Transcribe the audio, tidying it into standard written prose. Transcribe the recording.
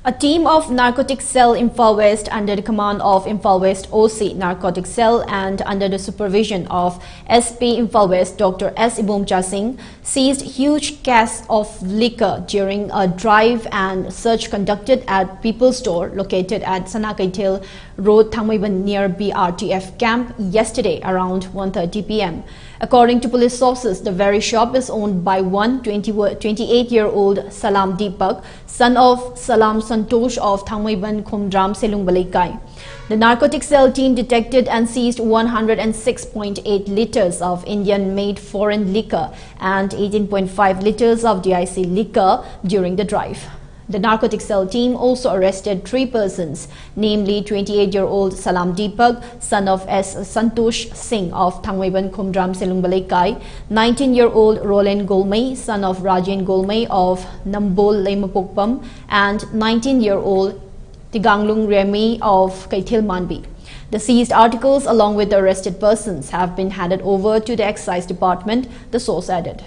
A team of Narcotic Cell Imphal West under the command of Imphal West OC Narcotic Cell and under the supervision of SP Imphal West Dr. S. Ibomcha Singh seized huge casks of liquor during a drive and search conducted at People's Store located at Sanakaitil Road, Thangmaiban near BRTF camp yesterday around 1:30 p.m. According to police sources, the very shop is owned by one 28-year-old Salam Deepak, son of Salam Santosh of Thangmaiban Khumdram Selung Balaikai. The narcotic cell team detected and seized 106.8 liters of Indian-made foreign liquor and 18.5 liters of DIC liquor during the drive. The narcotic cell team also arrested 3 persons, namely 28-year-old Salam Deepak, son of S. Santosh Singh of Thangmaiban Khumdram Selung Balaikai, 19-year-old Roland Golmay, son of Rajen Golmay of Nambol Lemapokpam, and 19-year-old Tiganglung Remy of Kaithil Manbi. The seized articles along with the arrested persons have been handed over to the excise department, the source added.